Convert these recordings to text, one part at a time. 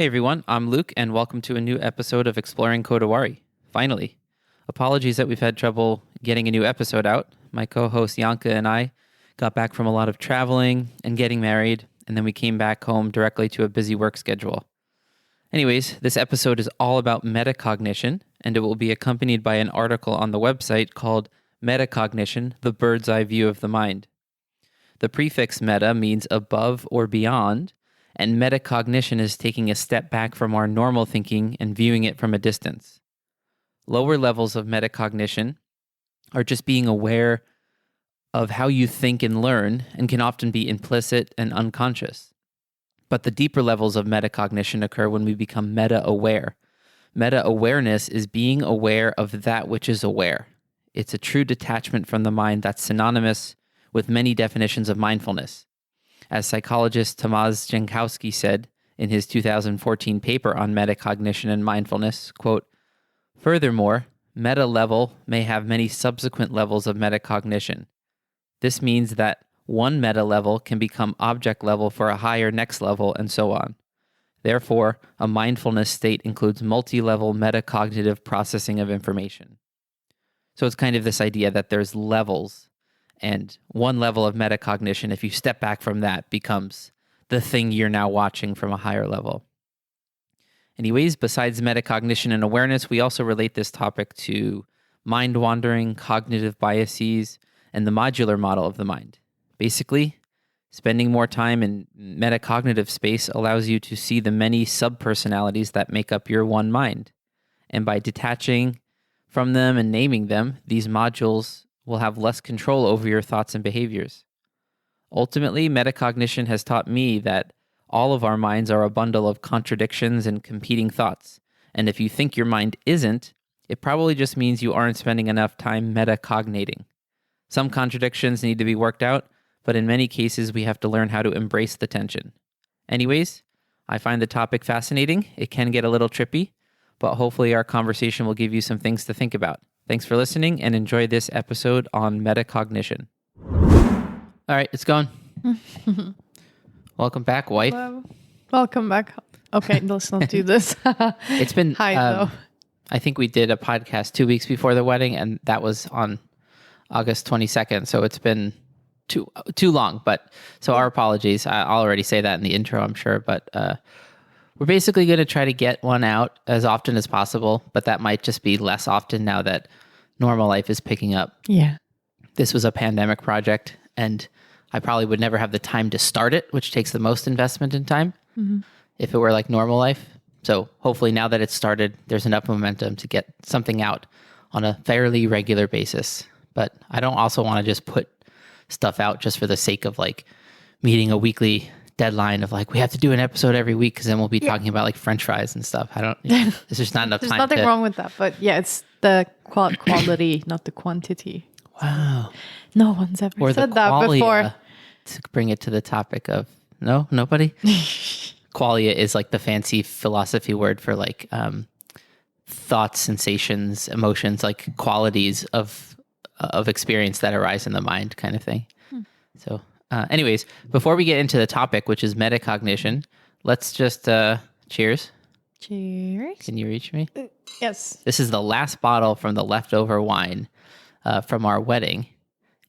Hey everyone, I'm Luke, and welcome to a new episode of Exploring Kodawari. Finally. Apologies that we've had trouble getting a new episode out. My co-host Yanka and I got back from a lot of traveling and getting married, and then we came back home directly to a busy work schedule. Anyways, this episode is all about metacognition, and it will be accompanied by an article on the website called Metacognition, the Bird's Eye View of the Mind. The prefix meta means above or beyond, and metacognition is taking a step back from our normal thinking and viewing it from a distance. Lower levels of metacognition are just being aware of how you think and learn, and can often be implicit and unconscious. But the deeper levels of metacognition occur when we become meta-aware. Meta-awareness is being aware of that which is aware. It's a true detachment from the mind that's synonymous with many definitions of mindfulness. As psychologist Tomasz Jankowski said in his 2014 paper on metacognition and mindfulness, quote, "Furthermore, meta level may have many subsequent levels of metacognition. This means that one meta level can become object level for a higher next level, and so on. Therefore, a mindfulness state includes multi-level metacognitive processing of information." So it's kind of this idea that there's levels, and one level of metacognition, if you step back from that, becomes the thing you're now watching from a higher level. Anyways, besides metacognition and awareness, we also relate this topic to mind wandering, cognitive biases, and the modular model of the mind. Basically, spending more time in metacognitive space allows you to see the many sub-personalities that make up your one mind. And by detaching from them and naming them, these modules will have less control over your thoughts and behaviors. Ultimately, metacognition has taught me that all of our minds are a bundle of contradictions and competing thoughts. And if you think your mind isn't, it probably just means you aren't spending enough time metacognating. Some contradictions need to be worked out, but in many cases, we have to learn how to embrace the tension. Anyways, I find the topic fascinating. It can get a little trippy, but hopefully our conversation will give you some things to think about. Thanks for listening, and enjoy this episode on metacognition. All right, it's going. Welcome back, wife. Hello. Welcome back. Okay, let's not do this. It's been, Hi, though. I think we did a podcast 2 weeks before the wedding, and that was on August 22nd, so it's been too long. But so our apologies. I'll already say that in the intro, I'm sure, but we're basically going to try to get one out as often as possible, but that might just be less often now that normal life is picking up. Yeah. This was a pandemic project, and I probably would never have the time to start it, which takes the most investment in time if it were like normal life. So hopefully now that it's started, there's enough momentum to get something out on a fairly regular basis. But I don't also want to just put stuff out just for the sake of like meeting a weekly deadline of like, we have to do an episode every week because then we'll be talking about like French fries and stuff. There's just not enough There's time. nothing wrong with that, but yeah, it's the quality, not the quantity. Wow. No one's ever Or said the that qualia, before. to bring it to the topic of, nobody? Qualia is like the fancy philosophy word for like thoughts, sensations, emotions, like qualities of experience that arise in the mind kind of thing. So anyways, before we get into the topic, which is metacognition, let's just cheers. Cheers. Can you reach me? Yes. This is the last bottle from the leftover wine from our wedding.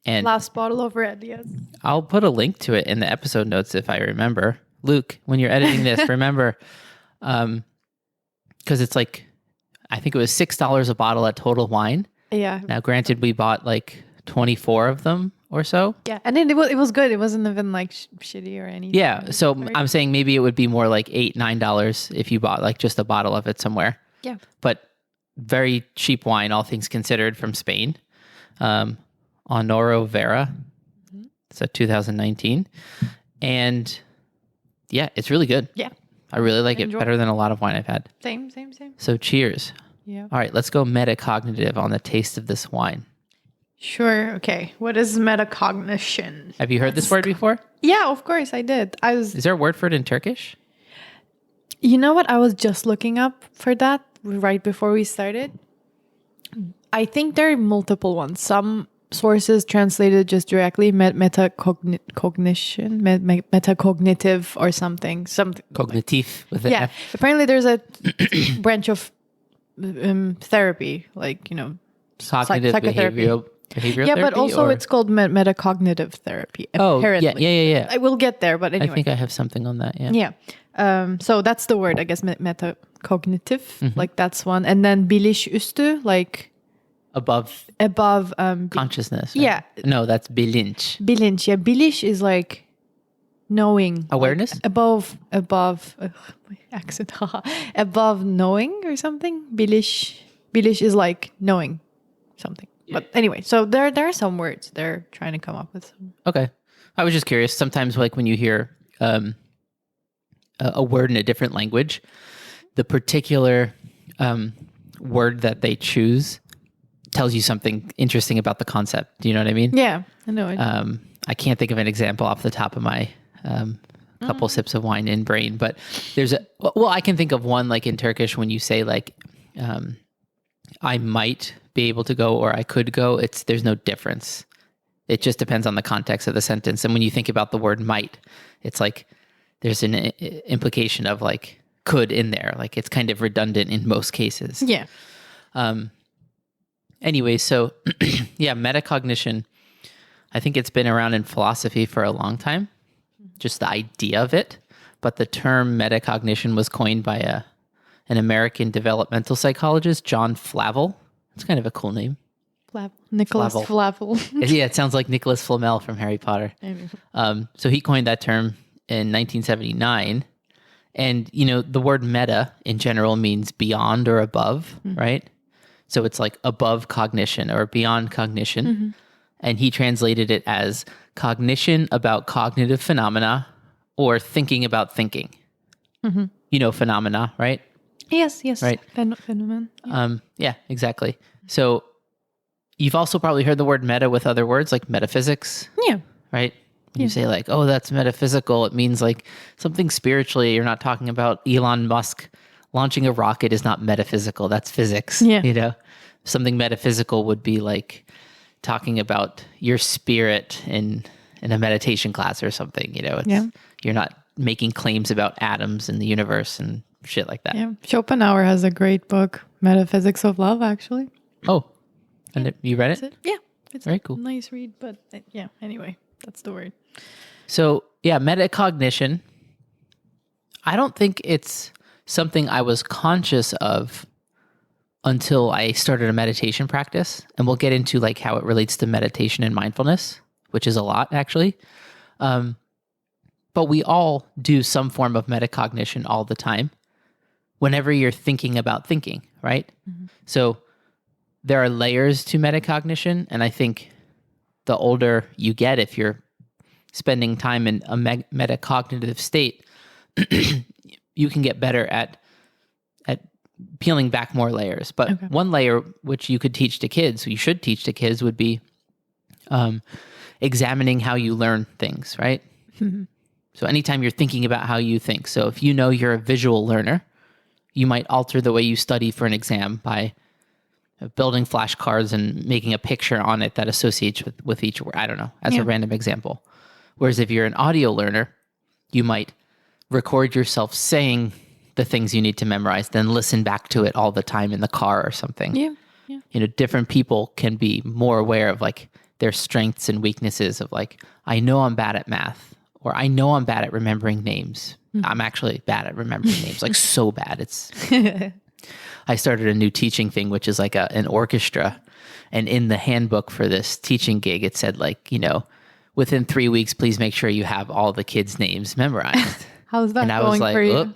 And Last bottle of red, yes. I'll put a link to it in the episode notes if I remember. Luke, when you're editing this, remember, because it's like, I think it was $6 a bottle at Total Wine. Yeah. Now, granted, we bought like 24 of them or so. Yeah, and then it was good. It wasn't even like shitty or anything. Yeah, so Right? I'm saying maybe it would be more like $8, $9 if you bought like just a bottle of it somewhere. Yeah. But very cheap wine, all things considered, from Spain. Honoro Vera. It's a 2019. And yeah, it's really good. Yeah. I really like Enjoy. it better than a lot of wine I've had. Same. So cheers. Yeah. All right, let's go metacognitive on the taste of this wine. Sure. Okay. What is metacognition? Have you heard this word before? Yeah, of course I did. Is there a word for it in Turkish? You know what? I was just looking up for that right before we started. I think there are multiple ones. Some sources translated just directly metacognition, metacognitive or something. Cognitive with an Yeah. F. Apparently, there's a branch of therapy, like Cognitive psychotherapy. behavioral Yeah, therapy, but also or? it's called metacognitive therapy. Oh, Apparently. yeah. I will get there, but anyway. I think I have something on that. Yeah. Yeah. So that's the word, I guess, metacognitive. Like that's one. And then bilişüstü, like Above above. consciousness. Right? Yeah. No, that's bilinç. Bilinç. Yeah. Biliş is like knowing. Awareness? Like above, my accent. Above knowing or something. Biliş is like knowing something. But anyway, so there are some words they're trying to come up with. Okay. I was just curious. Sometimes like when you hear a word in a different language, the particular word that they choose tells you something interesting about the concept. Do you know what I mean? Yeah, I know it. I can't think of an example off the top of my couple sips of wine in brain, but I can think of one, like in Turkish, when you say like, I might be able to go or I could go, there's no difference. It just depends on the context of the sentence. And when you think about the word might, it's like there's an implication of like could in there. Like it's kind of redundant in most cases. Yeah. Anyway, so yeah, metacognition, I think it's been around in philosophy for a long time, just the idea of it. But the term metacognition was coined by an American developmental psychologist, John Flavel. It's kind of a cool name. Nicholas Flavel. Yeah, it sounds like Nicholas Flamel from Harry Potter. So he coined that term in 1979. And, the word meta in general means beyond or above, right? So it's like above cognition or beyond cognition. And he translated it as cognition about cognitive phenomena or thinking about thinking. Phenomena, right? Yes. Right. Phenomenon. Yeah, exactly. So you've also probably heard the word meta with other words like metaphysics. Yeah. Right? When you say like, oh, that's metaphysical, it means like something spiritually. You're not talking about Elon Musk launching a rocket is not metaphysical. That's physics. Yeah. Something metaphysical would be like talking about your spirit in a meditation class or something. You're not making claims about atoms in the universe and shit like that. Yeah. Schopenhauer has a great book, Metaphysics of Love, actually. Oh, and you read it? Yeah. It's very cool. Nice read, but yeah, anyway, that's the word. So yeah, metacognition, I don't think it's something I was conscious of until I started a meditation practice. And we'll get into like how it relates to meditation and mindfulness, which is a lot actually. But we all do some form of metacognition all the time whenever you're thinking about thinking, right? So there are layers to metacognition. And I think the older you get, if you're spending time in a metacognitive state, you can get better at peeling back more layers. But one layer which you could teach to kids, you should teach to kids, would be examining how you learn things, right? So anytime you're thinking about how you think. So if you know you're a visual learner, you might alter the way you study for an exam by building flashcards and making a picture on it that associates with each word. I don't know, as a random example. Whereas if you're an audio learner, you might record yourself saying the things you need to memorize, then listen back to it all the time in the car or something. Yeah. Different people can be more aware of like their strengths and weaknesses of like, I know I'm bad at math, or I know I'm bad at remembering names. I'm actually bad at remembering names, like so bad. I started a new teaching thing, which is like an orchestra. And in the handbook for this teaching gig, it said like, within 3 weeks, please make sure you have all the kids' names memorized. How's that and I going was like, for you?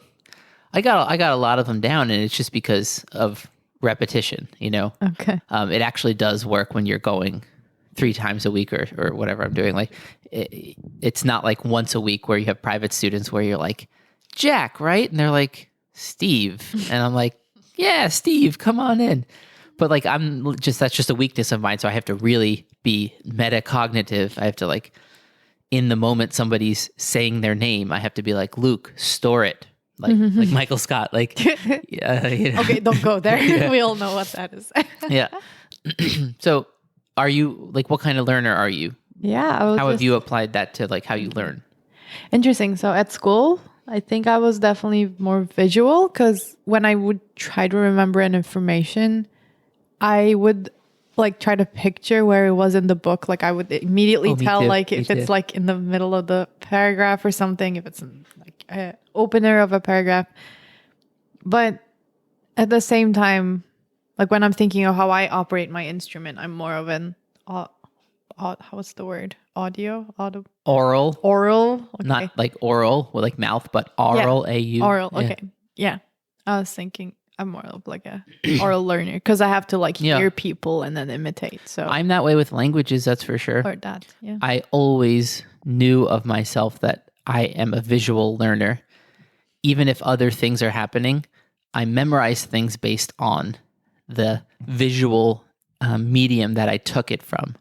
I got a lot of them down, and it's just because of repetition, Okay. It actually does work when you're going 3 times a week or whatever I'm doing. Like it's not like once a week where you have private students where you're like, Jack, right? And they're like, Steve. And I'm like, yeah, Steve, come on in. But like, that's just a weakness of mine. So I have to really be metacognitive. I have to like, in the moment somebody's saying their name, I have to be like, Luke, store it. Like Michael Scott, like, Okay, don't go there. We all know what that is. Yeah. So are you like, what kind of learner are you? Yeah. I was How have just- you applied that to like how you learn? Interesting. So at school, I think I was definitely more visual because when I would try to remember an information, I would like try to picture where it was in the book. Like I would immediately Oh, me tell too. like Me if it's too. like in the middle of the paragraph or something, if it's in, like an opener of a paragraph. But at the same time, like when I'm thinking of how I operate my instrument, I'm more of an what's the word? Audio? Oral, Oral? Okay. not like oral, with like mouth, but oral, A-U. Oral. Yeah. Okay. Yeah. I was thinking I'm more of like a oral learner because I have to like Yeah. hear people and then imitate. So I'm that way with languages, that's for sure. or that. Yeah. I always knew of myself that I am a visual learner. Even if other things are happening, I memorize things based on the visual medium that I took it from.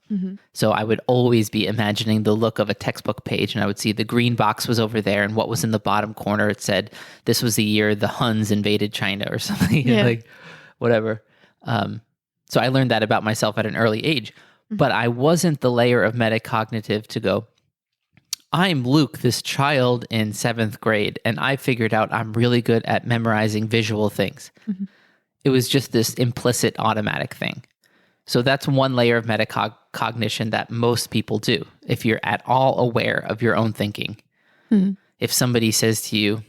So I would always be imagining the look of a textbook page, and I would see the green box was over there, and what was in the bottom corner, it said, this was the year the Huns invaded China or something, Yeah. like whatever. So I learned that about myself at an early age, but I wasn't the layer of metacognitive to go, I'm Luke, this child in 7th grade, and I figured out I'm really good at memorizing visual things. It was just this implicit automatic thing. So that's one layer of metacognition that most people do. If you're at all aware of your own thinking, if somebody says to you,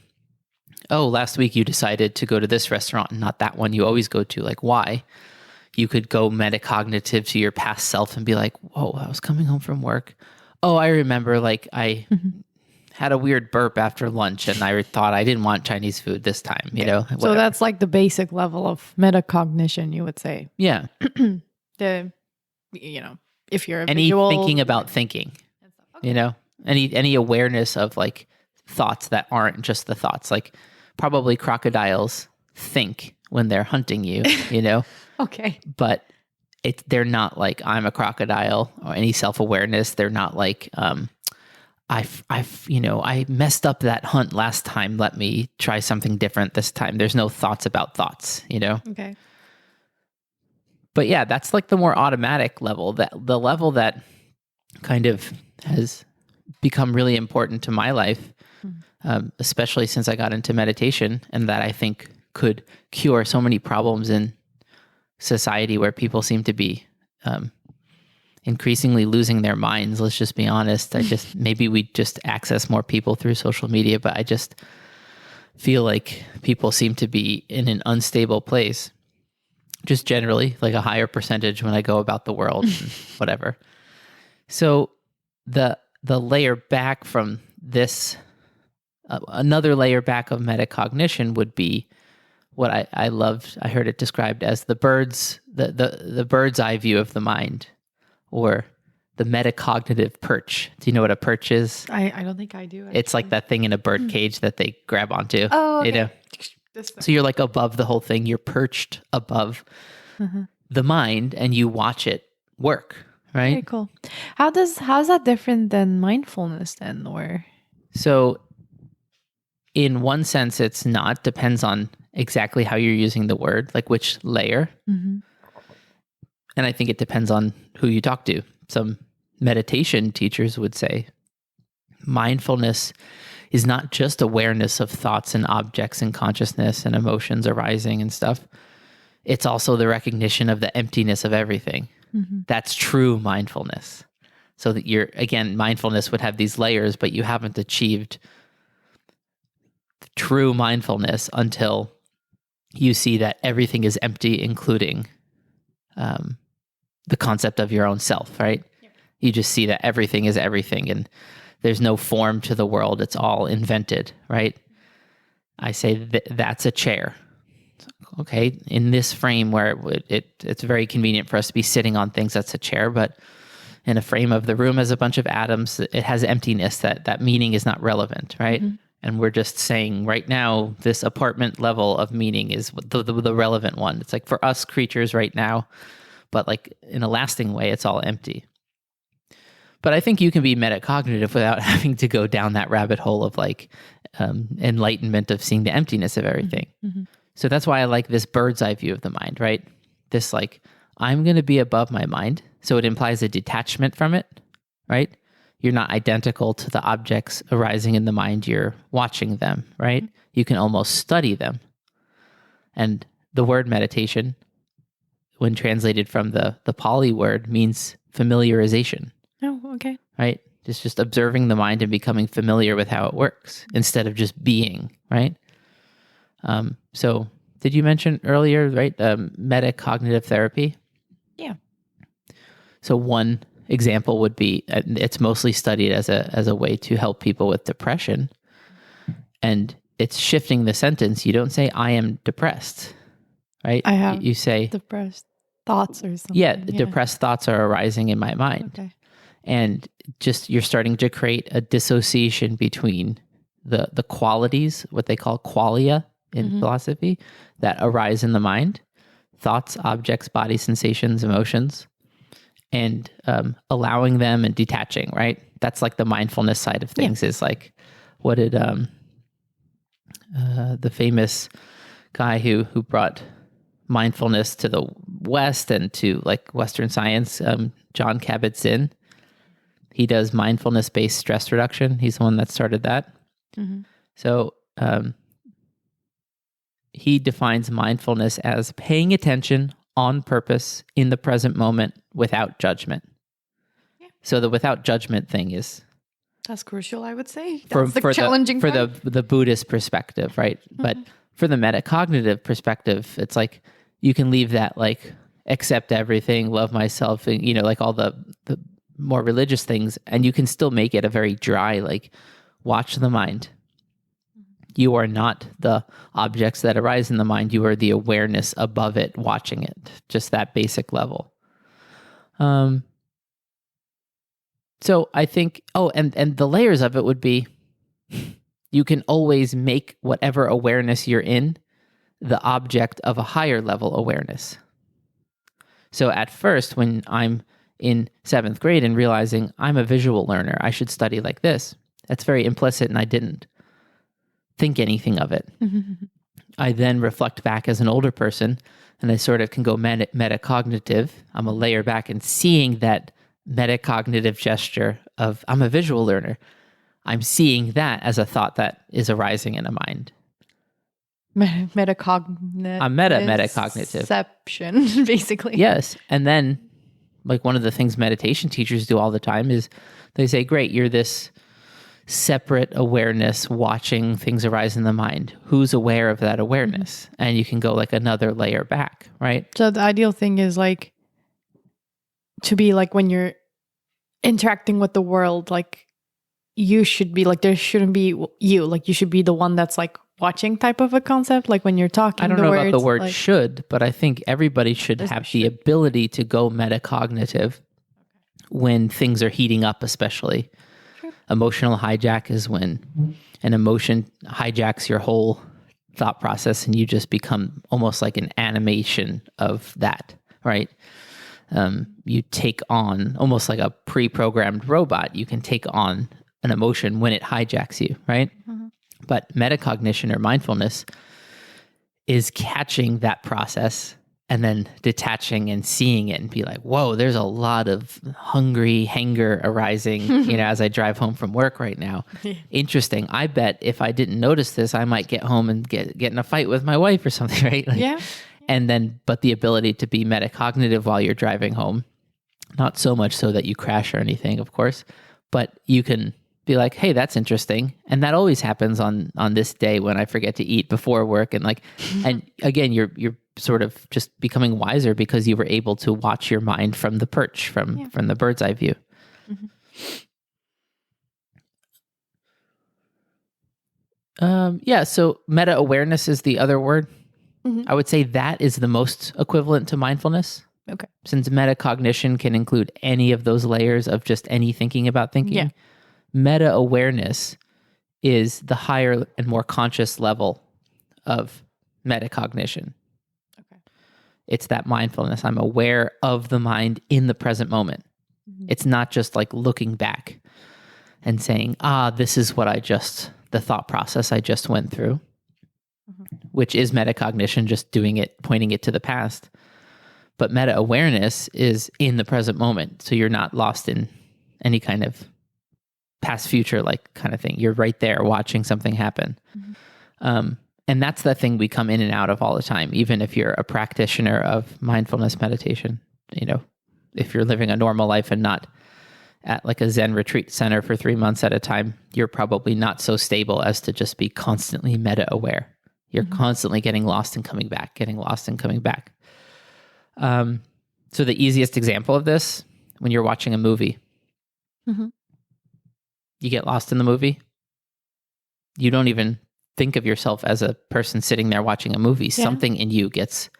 oh, last week you decided to go to this restaurant and not that one you always go to, like why? You could go metacognitive to your past self and be like, whoa, I was coming home from work. Oh, I remember like I had a weird burp after lunch and I thought I didn't want Chinese food this time, you know? So Whatever. that's like the basic level of metacognition, you would say. Yeah. If you're a Any visual thinking about thinking, you know? Any awareness of like thoughts that aren't just the thoughts. Like probably crocodiles think when they're hunting you, you know? Okay. But they're not like I'm a crocodile or any self-awareness. They're not like I messed up that hunt last time. Let me try something different this time. There's no thoughts about thoughts, you know? Okay. But yeah, that's like the more automatic level, that the level that kind of has become really important to my life, especially since I got into meditation, and that I think could cure so many problems in society where people seem to be increasingly losing their minds. Let's just be honest. Maybe we just access more people through social media, but I just feel like people seem to be in an unstable place. Just generally, like a higher percentage when I go about the world and whatever. So the layer back from this, another layer back of metacognition would be what I loved. I heard it described as the bird's eye view of the mind, or the metacognitive perch. Do you know what a perch is? I don't think I do. It's like that thing in a bird cage that they grab onto. Oh, okay. You know? So you're like above the whole thing. You're perched above the mind and you watch it work, right? Very cool. How's that different than mindfulness then? Or So in one sense, it's not. Depends on exactly how you're using the word, like which layer. And I think it depends on who you talk to. Some meditation teachers would say mindfulness is not just awareness of thoughts and objects and consciousness and emotions arising and stuff. It's also the recognition of the emptiness of everything. That's true mindfulness. So that mindfulness would have these layers, but you haven't achieved true mindfulness until you see that everything is empty, including the concept of your own self, right? Yeah. You just see that everything is everything and there's no form to the world. It's all invented, right? I say that's a chair. Okay, in this frame where it's very convenient for us to be sitting on things, that's a chair, but in a frame of the room as a bunch of atoms, it has emptiness, that meaning is not relevant, right? And we're just saying right now, this apartment level of meaning is the relevant one. It's like for us creatures right now, but like in a lasting way, it's all empty. But I think you can be metacognitive without having to go down that rabbit hole of like enlightenment of seeing the emptiness of everything. So that's why I like this bird's eye view of the mind, right? This like I'm going to be above my mind. So it implies a detachment from it, right? You're not identical to the objects arising in the mind. You're watching them, right? Mm-hmm. You can almost study them. And the word meditation, when translated from the Pali word, means familiarization. Oh, okay. Right? It's just observing the mind and becoming familiar with how it works instead of just being, right? So did you mention earlier, right, metacognitive therapy? Yeah. So one example would be, it's mostly studied as a way to help people with depression. And it's shifting the sentence. You don't say, I am depressed, right? I have you say depressed thoughts or something. Yeah, depressed thoughts are arising in my mind. Okay. And just you're starting to create a dissociation between the qualities, what they call qualia in philosophy, that arise in the mind, thoughts, objects, body sensations, emotions, and allowing them and detaching, right? That's like the mindfulness side of things. Is like, what did the famous guy who brought mindfulness to the West and to like Western science, John Kabat-Zinn, he does mindfulness-based stress reduction. He's the one that started that. Mm-hmm. So he defines mindfulness as paying attention on purpose in the present moment without judgment. Yeah. So the without judgment thing is... That's crucial, I would say. That's the challenging part. For the Buddhist perspective, right? Mm-hmm. But for the metacognitive perspective, it's like you can leave that like accept everything, love myself, and like all the more religious things, and you can still make it a very dry, like watch the mind. You are not the objects that arise in the mind. You are the awareness above it, watching it. Just that basic level. So I think, and the layers of it would be, you can always make whatever awareness you're in the object of a higher level awareness. So at first, when I'm in 7th grade and realizing I'm a visual learner, I should study like this, that's very implicit and I didn't think anything of it. I then reflect back as an older person and I sort of can go metacognitive. I'm a layer back and seeing that metacognitive gesture of I'm a visual learner. I'm seeing that as a thought that is arising in a mind. Metacognitive. I'm metacognitive. Ception, basically. Yes. And then like one of the things meditation teachers do all the time is they say, great, you're this separate awareness watching things arise in the mind. Who's aware of that awareness? And you can go like another layer back, right? So the ideal thing is like to be like when you're interacting with the world, like you should be like, there shouldn't be you, like you should be the one that's like watching type of a concept. Like when you're talking, I don't know about the word like, should, but I think everybody should have the ability to go metacognitive when things are heating up, especially. Sure. Emotional hijack is when an emotion hijacks your whole thought process and you just become almost like an animation of that, right? You take on almost like a pre-programmed robot. You can take on an emotion when it hijacks you, right? Mm-hmm. But metacognition or mindfulness is catching that process and then detaching and seeing it and be like, whoa, there's a lot of hanger arising, as I drive home from work right now. Interesting. I bet if I didn't notice this, I might get home and get in a fight with my wife or something, right? Like, yeah. And then, but the ability to be metacognitive while you're driving home, not so much so that you crash or anything, of course, but you can be like, hey, that's interesting. And that always happens on this day when I forget to eat before work. And like, and again, you're sort of just becoming wiser because you were able to watch your mind from the perch, from the bird's eye view. Mm-hmm. So meta awareness is the other word. Mm-hmm. I would say that is the most equivalent to mindfulness. Okay. Since metacognition can include any of those layers of just any thinking about thinking. Yeah. Meta awareness is the higher and more conscious level of metacognition. Okay. It's that mindfulness. I'm aware of the mind in the present moment. Mm-hmm. It's not just like looking back and saying, this is what the thought process I just went through, which is metacognition, just doing it, pointing it to the past. But meta-awareness is in the present moment. So you're not lost in any kind of past, future, like kind of thing. You're right there watching something happen. And that's the thing we come in and out of all the time. Even if you're a practitioner of mindfulness meditation, if you're living a normal life and not at like a Zen retreat center for 3 months at a time, you're probably not so stable as to just be constantly meta-aware. You're constantly getting lost and coming back, getting lost and coming back. So the easiest example of this, when you're watching a movie, you get lost in the movie. You don't even think of yourself as a person sitting there watching a movie. Yeah. Something in you gets,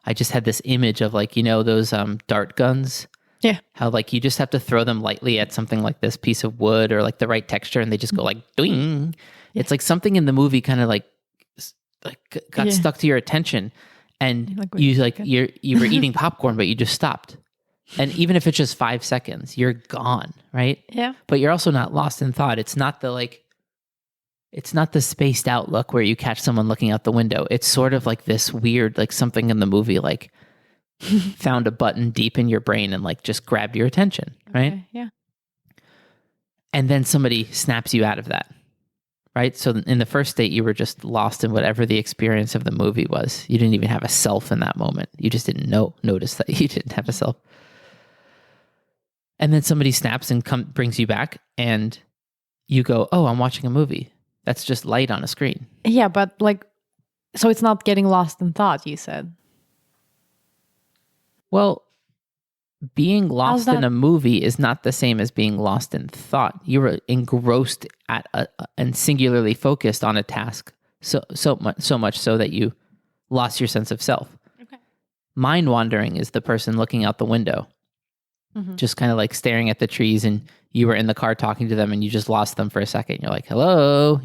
I just had this image of like, those dart guns. Yeah. How like you just have to throw them lightly at something like this piece of wood or like the right texture and they just go like, doing. Yeah. It's like something in the movie kind of like got stuck to your attention. And you were eating popcorn, but you just stopped. And even if it's just 5 seconds, you're gone, right? Yeah. But you're also not lost in thought. It's not the spaced out look where you catch someone looking out the window. It's sort of like this weird, like something in the movie, like found a button deep in your brain and like just grabbed your attention, right? Okay, yeah. And then somebody snaps you out of that. Right? So in the first state, you were just lost in whatever the experience of the movie was. You didn't even have a self in that moment. You just didn't notice that you didn't have a self. And then somebody snaps and brings you back and you go, oh, I'm watching a movie. That's just light on a screen. Yeah, but like, so it's not getting lost in thought, you said. Well, being lost in a movie is not the same as being lost in thought. You were engrossed and singularly focused on a task so much so that you lost your sense of self. Okay. Mind wandering is the person looking out the window, just kind of like staring at the trees, and you were in the car talking to them, and you just lost them for a second. You're like, "Hello,"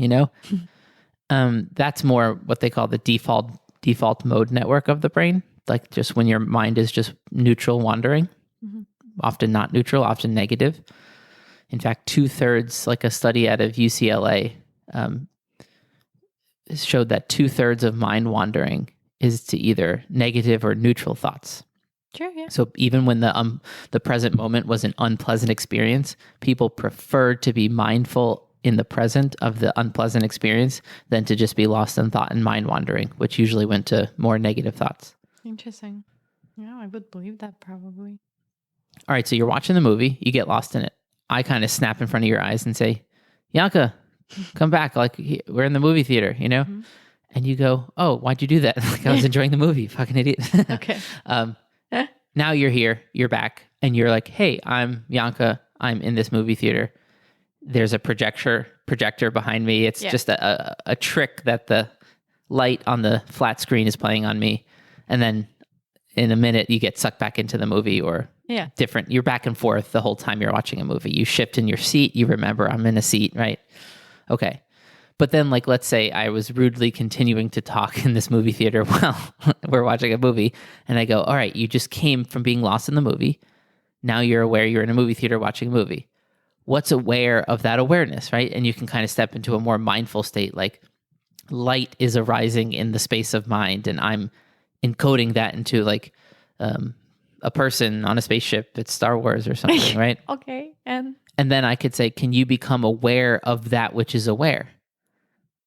That's more what they call the default mode network of the brain, like just when your mind is just neutral wandering. Often not neutral, often negative. In fact, 2/3, like a study out of UCLA, showed that 2/3 of mind wandering is to either negative or neutral thoughts. Sure, yeah. So even when the present moment was an unpleasant experience, people preferred to be mindful in the present of the unpleasant experience than to just be lost in thought and mind wandering, which usually went to more negative thoughts. Interesting. Yeah, I would believe that probably. All right, so you're watching the movie, you get lost in it. I kind of snap in front of your eyes and say, Janke, come back. Like, we're in the movie theater, And you go, oh, why'd you do that? Like, I was enjoying the movie, fucking idiot. Okay. Now you're here, you're back, and you're like, hey, I'm Janke. I'm in this movie theater. There's a projector behind me. It's just a trick that the light on the flat screen is playing on me. And then in a minute, you get sucked back into the movie or different. You're back and forth the whole time you're watching a movie. You shift in your seat. You remember, I'm in a seat, right? Okay. But then, like, let's say I was rudely continuing to talk in this movie theater while we're watching a movie. And I go, all right, you just came from being lost in the movie. Now you're aware you're in a movie theater watching a movie. What's aware of that awareness, right? And you can kind of step into a more mindful state, like light is arising in the space of mind, and I'm encoding that into like a person on a spaceship. It's Star Wars or something, right? Okay. And then I could say, can you become aware of that which is aware?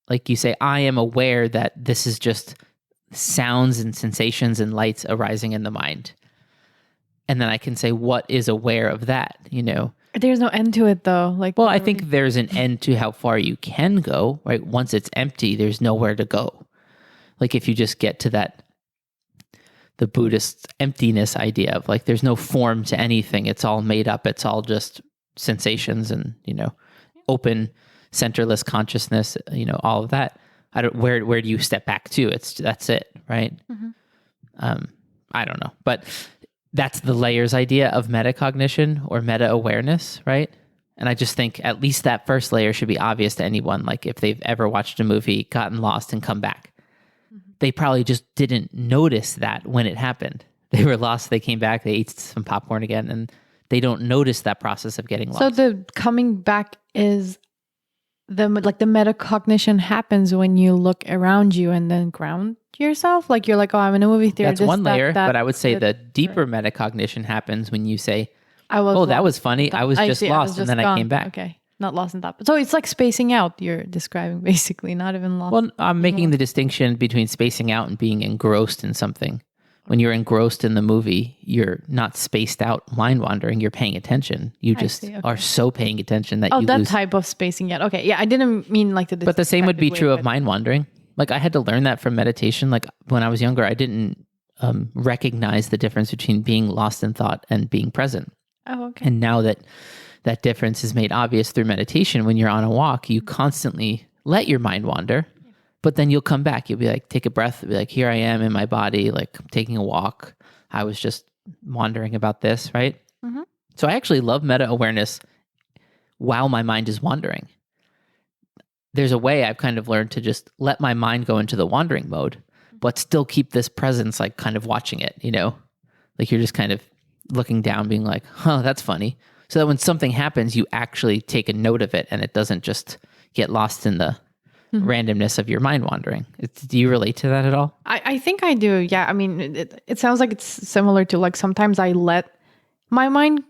Like you say, I am aware that this is just sounds and sensations and lights arising in the mind. And then I can say, what is aware of that, There's no end to it, though. Well, I think there's an end to how far you can go, right? Once it's empty, there's nowhere to go. Like if you just get to that, the Buddhist emptiness idea of like, there's no form to anything. It's all made up. It's all just sensations and, open, centerless consciousness, all of that. Where do you step back to? That's it, right? Mm-hmm. I don't know, but that's the layers idea of metacognition or meta-awareness, right? And I just think at least that first layer should be obvious to anyone. Like if they've ever watched a movie, gotten lost and come back, they probably just didn't notice that when it happened. They were lost, they came back, they ate some popcorn again, and they don't notice that process of getting lost. So the coming back is the metacognition happens when you look around you and then ground yourself. Like you're like, oh, I'm in a movie theater. That's this, one layer, that, but I would say that, the deeper metacognition happens when you say, I was oh, that lost was funny. I was just lost and then I came back. Okay. Not lost in thought. So it's like spacing out you're describing, basically, not even lost. Well, I'm making the distinction between spacing out and being engrossed in something. When you're engrossed in the movie, you're not spaced out mind wandering. You're paying attention. You just are so paying attention that you that lose. type of spacing out. Okay. Yeah, I didn't mean like the But the same would be true of mind wandering. Like I had to learn that from meditation. Like when I was younger, I didn't recognize the difference between being lost in thought and being present. Oh, okay. And now that that difference is made obvious through meditation, when you're on a walk, you constantly let your mind wander, but then you'll come back. You'll be like, take a breath, be like, here I am in my body, like I'm taking a walk. I was just wandering about this, right? Mm-hmm. So I actually love meta-awareness while my mind is wandering. There's a way I've kind of learned to just let my mind go into the wandering mode, but still keep this presence, like kind of watching it, you know? Like you're just kind of looking down, being like, huh, that's funny. So that when something happens, you actually take a note of it and it doesn't just get lost in the randomness of your mind wandering. Do you relate to that at all? I think I do. Yeah. I mean, it sounds like it's similar to like sometimes I let my mind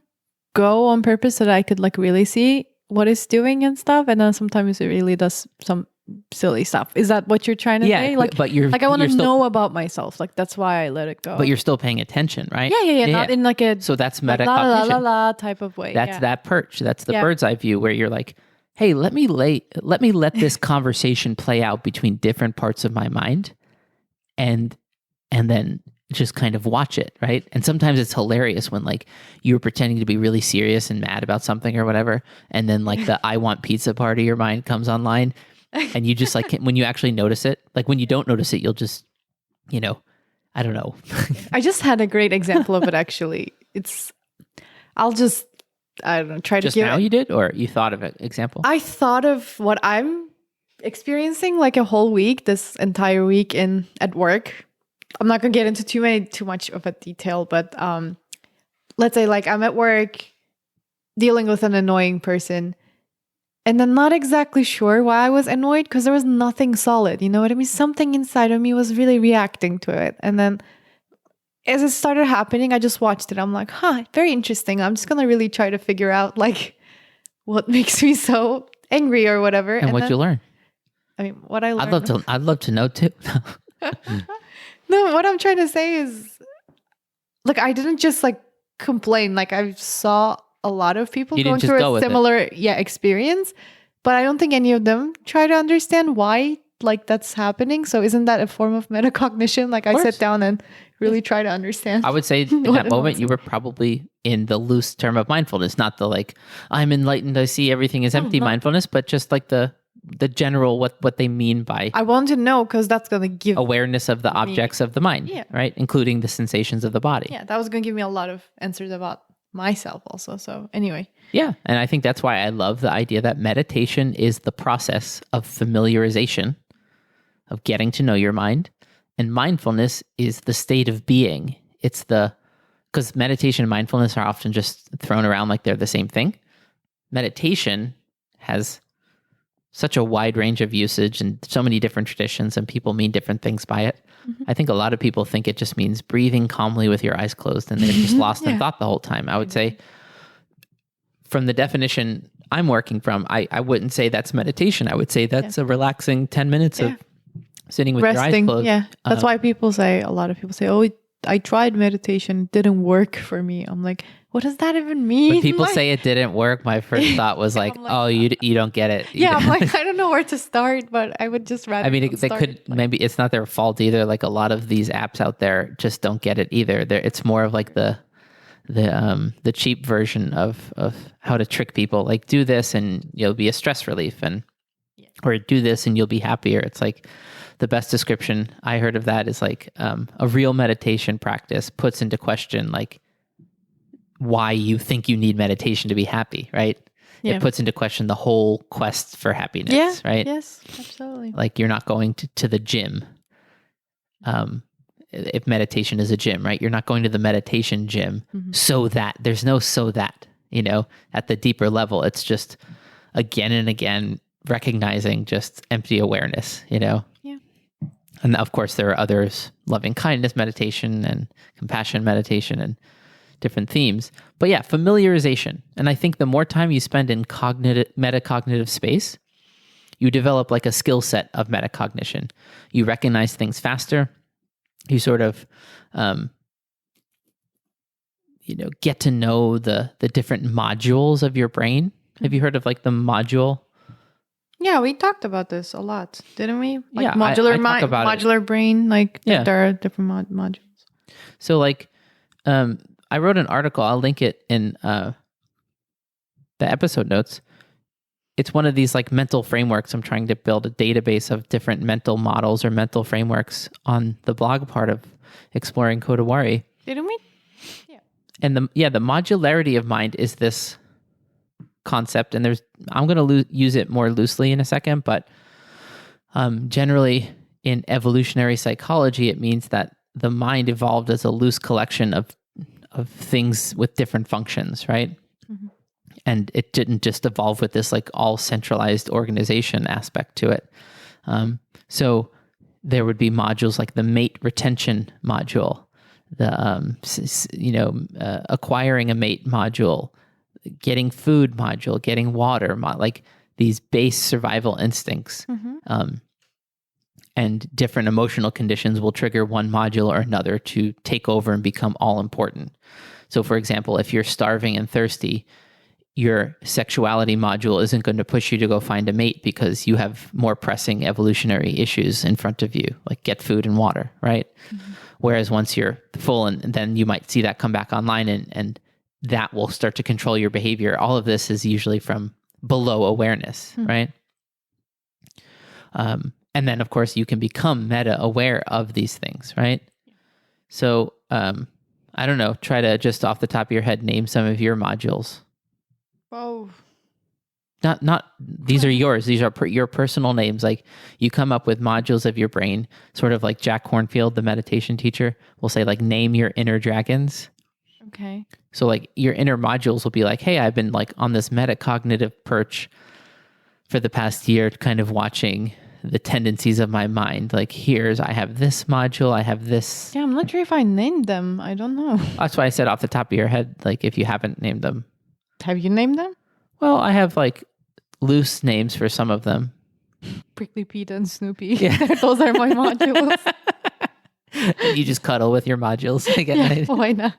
go on purpose so that I could like really see what it's doing and stuff. And then sometimes it really does some silly stuff. Is that what you're trying to say? Like, but you're like I want to still, know about myself. Like that's why I let it go. But you're still paying attention, right? Yeah. Not in like a so that's like metacognition. la la la type of way. That's that perch. That's the bird's eye view where you're like, hey, let me let this conversation play out between different parts of my mind, and then just kind of watch it, right? And sometimes it's hilarious when like you're pretending to be really serious and mad about something or whatever, and then like the I want pizza part of your mind comes online. And you just like, when you actually notice it, like when you don't notice it, you'll just, you know, I don't know. I just had a great example of it, actually. I don't know, try to just now you did, or you thought of an example? I thought of what I'm experiencing like a whole week, this entire week at work. I'm not going to get into too much of a detail, but let's say like I'm at work dealing with an annoying person. And then not exactly sure why I was annoyed because there was nothing solid. You know what I mean? Something inside of me was really reacting to it. And then as it started happening, I just watched it. I'm like, huh, very interesting. I'm just going to really try to figure out like what makes me so angry or whatever. And what'd you learn? I mean, what I learned. I'd love to know too. No, what I'm trying to say is like, I didn't just like complain. Like I saw a lot of people going through a similar experience, but I don't think any of them try to understand why like that's happening. So isn't that a form of metacognition? Like I sit down and really try to understand. I would say in that moment you were probably in the loose term of mindfulness, not the like I'm enlightened, I see everything is empty mindfulness, but just like the general what they mean by I want to know because that's going to give awareness of the objects of the mind, right? Including the sensations of the body. Yeah, that was going to give me a lot of answers about myself also. So anyway. Yeah. And I think that's why I love the idea that meditation is the process of familiarization, of getting to know your mind. And mindfulness is the state of being. It's because meditation and mindfulness are often just thrown around like they're the same thing. Meditation has such a wide range of usage and so many different traditions, and people mean different things by it. Mm-hmm. I think a lot of people think it just means breathing calmly with your eyes closed, and they're just lost in thought the whole time. I would say from the definition I'm working from, I wouldn't say that's meditation. I would say that's a relaxing 10 minutes of sitting with your eyes closed. Yeah, that's why a lot of people say, oh, I tried meditation, it didn't work for me. I'm like, what does that even mean? When people say it didn't work, my first thought was like, oh, you don't get it. I'm like, I don't know where to start, but I would just rather. I mean, they could maybe it's not their fault either. Like a lot of these apps out there just don't get it either. It's more of like the cheap version of how to trick people. Like do this and you'll be a stress relief, or do this and you'll be happier. It's like the best description I heard of that is like a real meditation practice puts into question like why you think you need meditation to be happy, right? Yeah. It puts into question the whole quest for happiness, right? Yes, absolutely. Like you're not going to the gym. If meditation is a gym, right? You're not going to the meditation gym so that there's no at the deeper level. It's just again and again recognizing just empty awareness, Yeah. And of course, there are others, loving kindness meditation and compassion meditation and different themes. But yeah, familiarization. And I think the more time you spend in metacognitive space, you develop like a skill set of metacognition. You recognize things faster. You sort of, get to know the different modules of your brain. Have you heard of like the module? Yeah, we talked about this a lot, didn't we? Like Yeah, modular I talk mind, about it. modular brain. Like Yeah. there are different modules. So like, I wrote an article. I'll link it in the episode notes. It's one of these like mental frameworks. I'm trying to build a database of different mental models or mental frameworks on the blog part of Exploring Kodawari. Didn't we? And the modularity of mind is this concept, and I'm going to use it more loosely in a second, but generally in evolutionary psychology, it means that the mind evolved as a loose collection of things with different functions, right? Mm-hmm. And it didn't just evolve with this like all centralized organization aspect to it. So there would be modules like the mate retention module, the acquiring a mate module, getting food module, getting water, like these base survival instincts. Mm-hmm. And different emotional conditions will trigger one module or another to take over and become all important. So for example, if you're starving and thirsty, your sexuality module isn't going to push you to go find a mate because you have more pressing evolutionary issues in front of you, like get food and water, right? Mm-hmm. Whereas once you're full, and then you might see that come back online, and that will start to control your behavior. All of this is usually from below awareness, mm-hmm. right? And then, of course, you can become meta-aware of these things, right? So, I don't know, try to just off the top of your head, name some of your modules. Oh. Not these are yours. These are your personal names. Like you come up with modules of your brain, sort of like Jack Kornfield, the meditation teacher, will say like, name your inner dragons. Okay. So like your inner modules will be like, hey, I've been like on this metacognitive perch for the past year, kind of watching the tendencies of my mind. Like I have this module, I have this. Yeah, I'm not sure if I named them. I don't know. That's why I said off the top of your head, like if you haven't named them. Have you named them? Well, I have like loose names for some of them. Prickly Pete and Snoopy. Yeah. Those are my modules. You just cuddle with your modules again. Yeah, why not?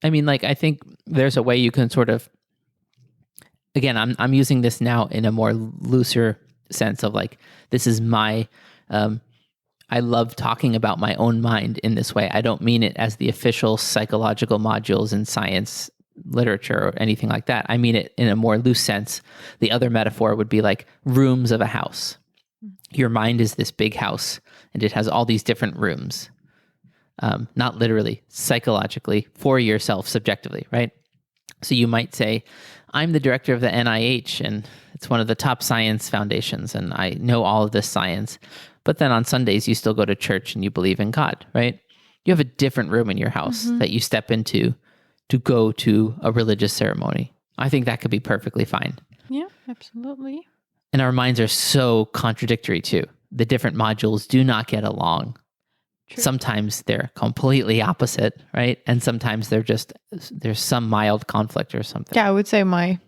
I mean, like, I think there's a way you can sort of, again, I'm using this now in a more looser sense of like, this is my, I love talking about my own mind in this way. I don't mean it as the official psychological modules in science literature or anything like that. I mean it in a more loose sense. The other metaphor would be like rooms of a house. Your mind is this big house and it has all these different rooms. Not literally, psychologically, for yourself, subjectively, right? So you might say, I'm the director of the NIH and it's one of the top science foundations and I know all of this science. But then on Sundays, you still go to church and you believe in God, right? You have a different room in your house that you step into to go to a religious ceremony. I think that could be perfectly fine. Yeah, absolutely. And our minds are so contradictory too. The different modules do not get along. True. Sometimes they're completely opposite, right? And sometimes there's some mild conflict or something. Yeah, I would say my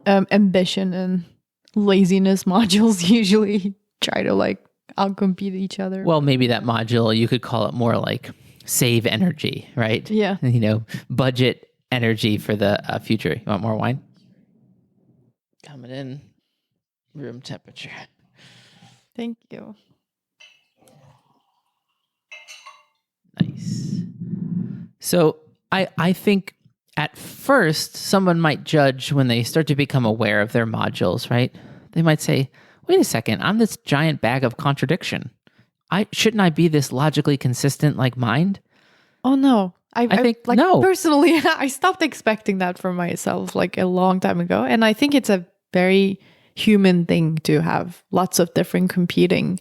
ambition and laziness modules usually try to like outcompete each other. Well, maybe that module, you could call it more like save energy, right? Yeah. Budget energy for the future. You want more wine? Coming in room temperature. Thank you. Nice. So I think at first someone might judge when they start to become aware of their modules, right? They might say, wait a second, I'm this giant bag of contradiction. Shouldn't I be this logically consistent like mind? Oh no. I think like no. Personally, I stopped expecting that from myself like a long time ago. And I think it's a very human thing to have lots of different competing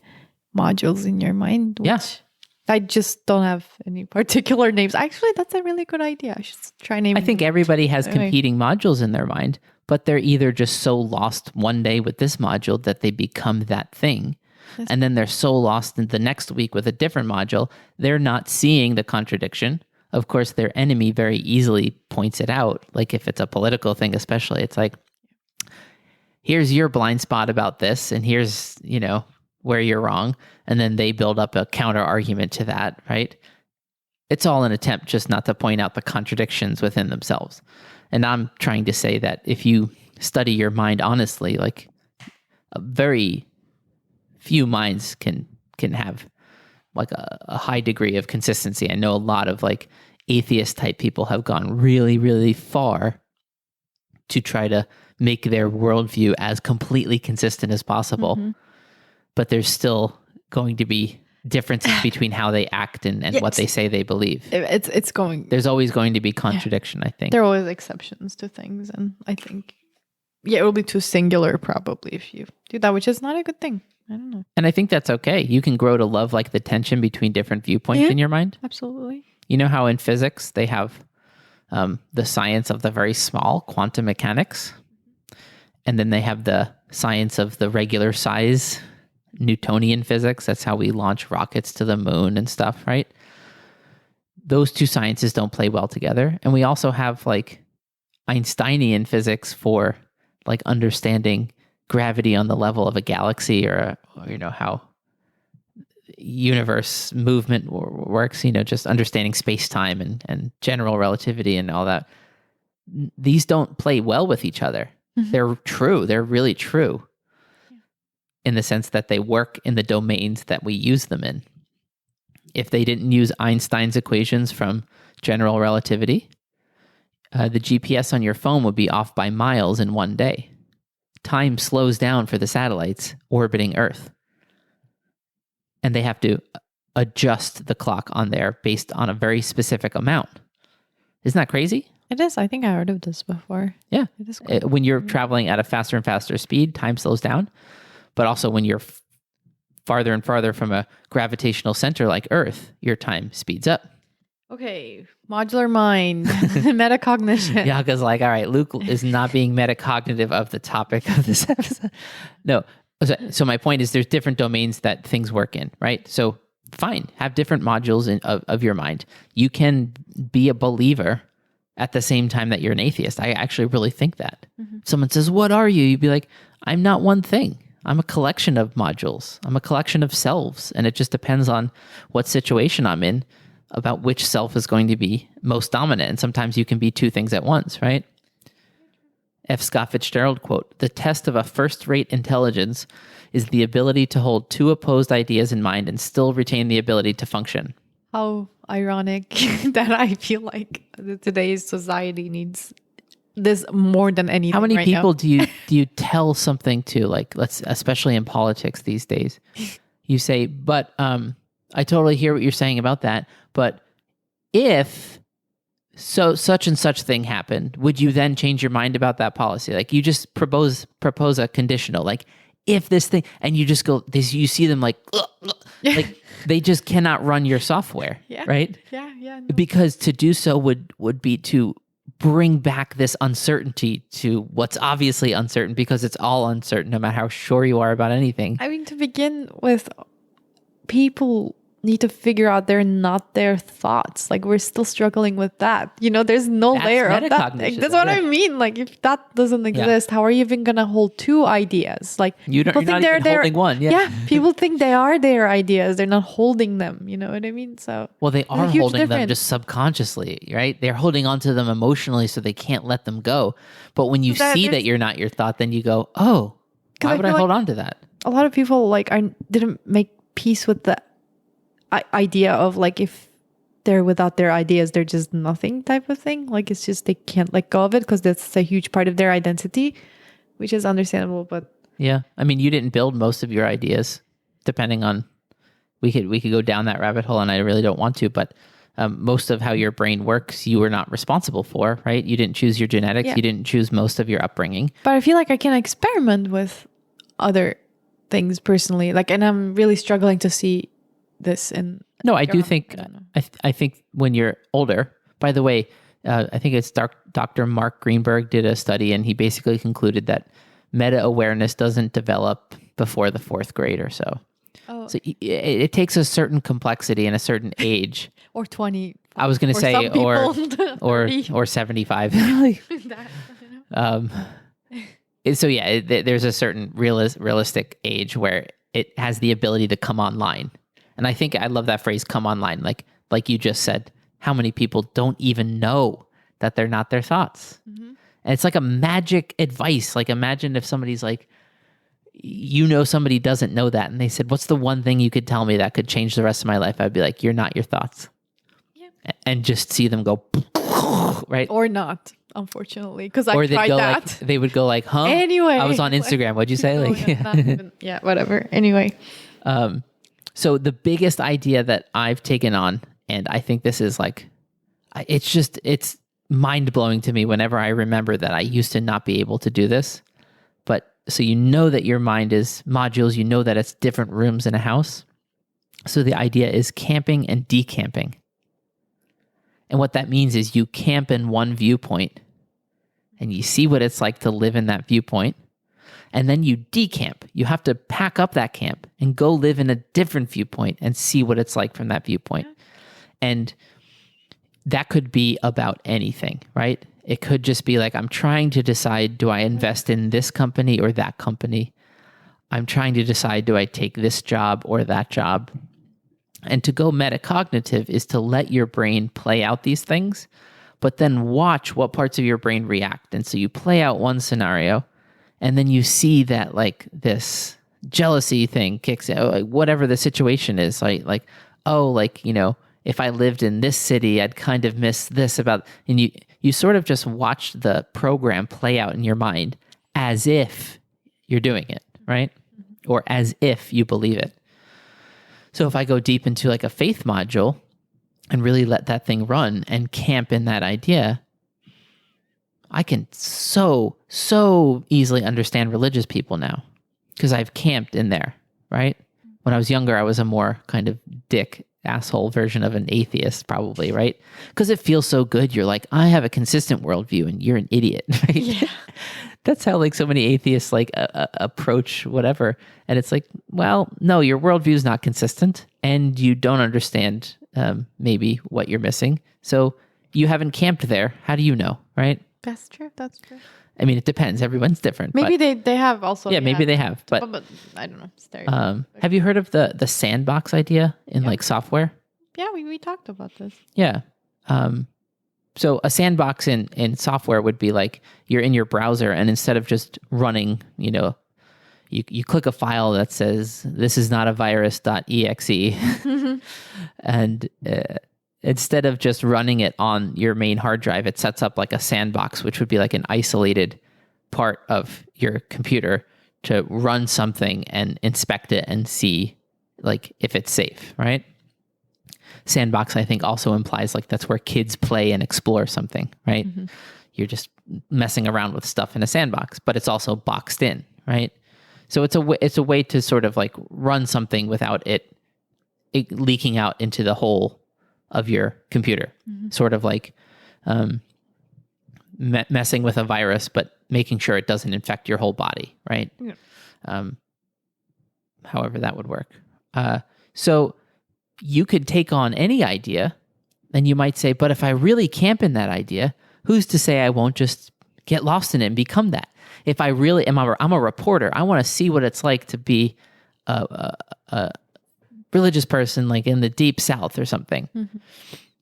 modules in your mind. Yeah. I just don't have any particular names. Actually, that's a really good idea. I should try naming. I think everybody has competing modules in their mind, but they're either just so lost one day with this module that they become that thing. And then they're so lost in the next week with a different module, they're not seeing the contradiction. Of course, their enemy very easily points it out. Like if it's a political thing, especially, it's like, here's your blind spot about this, and here's, where you're wrong. And then they build up a counter argument to that, right? It's all an attempt just not to point out the contradictions within themselves. And I'm trying to say that if you study your mind honestly, like a very few minds can have like a high degree of consistency. I know a lot of like atheist type people have gone really, really far to try to make their worldview as completely consistent as possible. Mm-hmm. But there's still going to be differences between how they act and yes, what they say they believe. There's always going to be contradiction, I think. There are always exceptions to things. And I think, it will be too singular probably if you do that, which is not a good thing. I don't know. And I think that's okay. You can grow to love like the tension between different viewpoints in your mind. Absolutely. You know how in physics they have the science of the very small, quantum mechanics, and then they have the science of the regular size, Newtonian physics. That's how we launch rockets to the moon and stuff, right? Those two sciences don't play well together. And we also have like Einsteinian physics for like understanding gravity on the level of a galaxy or how universe movement works, just understanding space-time and general relativity and all that. These don't play well with each other. Mm-hmm. They're true. They're really true in the sense that they work in the domains that we use them in. If they didn't use Einstein's equations from general relativity, the GPS on your phone would be off by miles in one day. Time slows down for the satellites orbiting Earth. And they have to adjust the clock on there based on a very specific amount. Isn't that crazy? It is. I think I heard of this before. Yeah. It is cool. When you're traveling at a faster and faster speed, time slows down. But also when you're farther and farther from a gravitational center like Earth, your time speeds up. Okay, modular mind, metacognition. Yaka's like, all right, Luke is not being metacognitive of the topic of this episode. No. So my point is there's different domains that things work in, right? So fine, have different modules of your mind. You can be a believer at the same time that you're an atheist. I actually really think that. Mm-hmm. Someone says, what are you? You'd be like, I'm not one thing. I'm a collection of modules. I'm a collection of selves. And it just depends on what situation I'm in about which self is going to be most dominant. And sometimes you can be two things at once, right? F. Scott Fitzgerald quote, "The test of a first-rate intelligence is the ability to hold two opposed ideas in mind and still retain the ability to function." How ironic that I feel like today's society needs this more than anything. How many right people now? do you tell something to, like, especially in politics these days? You say, but I totally hear what you're saying about that, but if so such and such thing happened, would you then change your mind about that policy? Like you just propose a conditional, like if this thing, and you just go, you see them like they just cannot run your software, right? Yeah. No. Because to do so would be to bring back this uncertainty to what's obviously uncertain, because it's all uncertain no matter how sure you are about anything. I mean, to begin with, people need to figure out they're not their thoughts. Like we're still struggling with that. There's no layer of that. Like, that's what I mean. Like if that doesn't exist, how are you even gonna hold two ideas? Like you're not even holding one. Yeah. People think they are their ideas. They're not holding them. You know what I mean? So they are holding them just subconsciously, right? They're holding onto them emotionally, so they can't let them go. But when you see that you're not your thought, then you go, oh, why would I hold on to that? A lot of people didn't make peace with the idea of like if they're without their ideas, they're just nothing type of thing. Like it's just they can't let go of it because that's a huge part of their identity, which is understandable. But yeah, I mean, you didn't build most of your ideas. Depending on, we could go down that rabbit hole, and I really don't want to. But most of how your brain works, you were not responsible for, right? You didn't choose your genetics. Yeah. You didn't choose most of your upbringing. But I feel like I can experiment with other things personally, and I'm really struggling to see this in I do think I think when you're older, by the way, I think it's Dr. Mark Greenberg did a study, and he basically concluded that meta-awareness doesn't develop before the 4th grade or so. Oh. So it takes a certain complexity and a certain age. Or 20. I was going to say, or 75. So yeah, there's a certain realistic age where it has the ability to come online. And I think I love that phrase, come online. Like you just said, how many people don't even know that they're not their thoughts? Mm-hmm. And it's like a magic advice. Like imagine if somebody's like, somebody doesn't know that. And they said, what's the one thing you could tell me that could change the rest of my life? I'd be like, you're not your thoughts. Yeah. And just see them go, right? Or not, unfortunately, because I tried that. Like, they would go like, huh? Anyway. I was on Instagram. What'd you say? Yeah, whatever. Anyway. So the biggest idea that I've taken on, and I think this is like, it's mind-blowing to me whenever I remember that I used to not be able to do this. But so you know that your mind is modules, you know that it's different rooms in a house. So the idea is camping and decamping. And what that means is you camp in one viewpoint and you see what it's like to live in that viewpoint. And then you decamp. You have to pack up that camp and go live in a different viewpoint and see what it's like from that viewpoint. And that could be about anything, right? It could just be like, I'm trying to decide, do I invest in this company or that company? I'm trying to decide, do I take this job or that job? And to go metacognitive is to let your brain play out these things, but then watch what parts of your brain react. And so you play out one scenario, and then you see that like this jealousy thing kicks in, like whatever the situation is, if I lived in this city, I'd kind of miss this about, and you sort of just watch the program play out in your mind as if you're doing it, right? Or as if you believe it. So if I go deep into like a faith module and really let that thing run and camp in that idea, I can so easily understand religious people now because I've camped in there, right? When I was younger, I was a more kind of asshole version of an atheist, probably, right? Because it feels so good. You're like, I have a consistent worldview and you're an idiot, right? Yeah. That's how like so many atheists like approach whatever. And it's like, well, no, your worldview is not consistent and you don't understand maybe what you're missing. So you haven't camped there. How do you know, right? That's true. I mean, it depends. Everyone's different. Maybe they have also. Yeah, maybe they have. But I don't know. Have you heard of the sandbox idea in like software? Yeah, we talked about this. Yeah. So a sandbox in software would be like you're in your browser and instead of just running, you click a file that says, this is not a virus.exe. And instead of just running it on your main hard drive, it sets up like a sandbox, which would be like an isolated part of your computer to run something and inspect it and see like if it's safe, right? Sandbox, I think, also implies like that's where kids play and explore something, right? Mm-hmm. You're just messing around with stuff in a sandbox, but it's also boxed in, right? So it's a way to sort of like run something without it leaking out into the whole of your computer, sort of like messing with a virus, but making sure it doesn't infect your whole body, right? Yeah. However that would work. So you could take on any idea, and you might say, but if I really camp in that idea, who's to say I won't just get lost in it and become that? If I really am, I'm a reporter. I want to see what it's like to be a religious person, like in the deep South or something. Mm-hmm.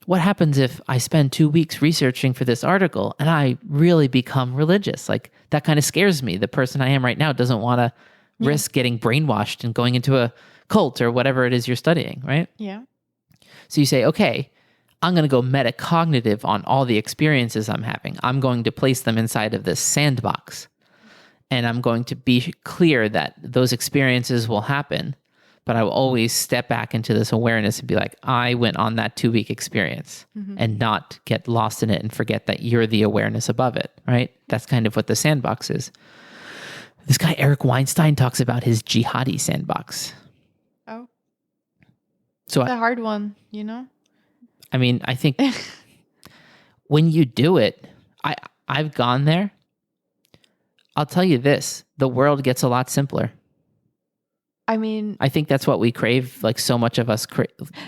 What happens if I spend 2 weeks researching for this article and I really become religious? Like that kind of scares me. The person I am right now doesn't want to risk getting brainwashed and going into a cult or whatever it is you're studying, right? Yeah. So you say, okay, I'm going to go metacognitive on all the experiences I'm having. I'm going to place them inside of this sandbox. And I'm going to be clear that those experiences will happen, but I will always step back into this awareness and be like, I went on that 2-week experience and not get lost in it and forget that you're the awareness above it, right? That's kind of what the sandbox is. This guy, Eric Weinstein, talks about his jihadi sandbox. Oh. So it's a hard one, I mean, I think when you do it, I've gone there. I'll tell you this, the world gets a lot simpler. I mean, I think that's what we crave. Like so much of us